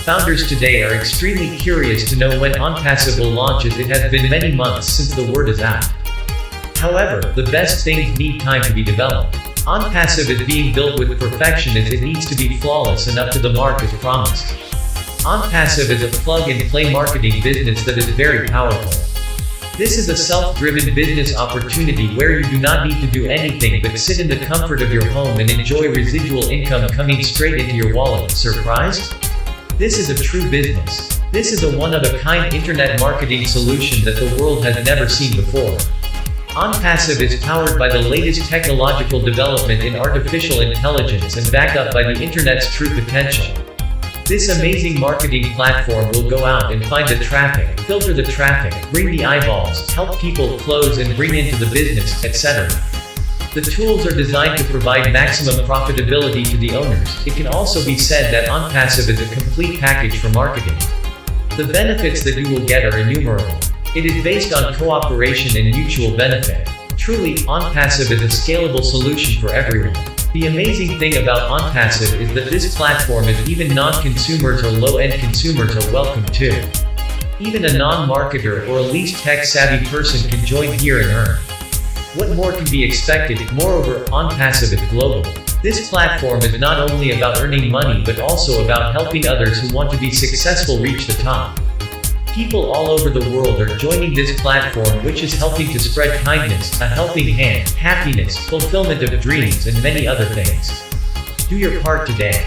founders today are extremely curious to know when ONPASSIVE will launch, as it has been many months since the word is out. However, the best things need time to be developed. ONPASSIVE is being built with perfection, as it needs to be flawless and up to the mark as promised. ONPASSIVE is a plug-and-play marketing business that is very powerful. This is a self-driven business opportunity where you do not need to do anything but sit in the comfort of your home and enjoy residual income coming straight into your wallet. Surprised? This is a true business. This is a one-of-a-kind internet marketing solution that the world has never seen before. ONPASSIVE is powered by the latest technological development in artificial intelligence and backed up by the internet's true potential. This amazing marketing platform will go out and find the traffic, filter the traffic, bring the eyeballs, help people close and bring into the business, etc. The tools are designed to provide maximum profitability to the owners. It can also be said that ONPASSIVE is a complete package for marketing. The benefits that you will get are innumerable. It is based on cooperation and mutual benefit. Truly, ONPASSIVE is a scalable solution for everyone. The amazing thing about ONPASSIVE is that this platform is even non-consumers or low-end consumers are welcome too. Even a non-marketer or a least tech-savvy person can join here and earn. What more can be expected? Moreover, ONPASSIVE is global. This platform is not only about earning money but also about helping others who want to be successful reach the top. People all over the world are joining this platform, which is helping to spread kindness, a helping hand, happiness, fulfillment of dreams and many other things. Do your part today.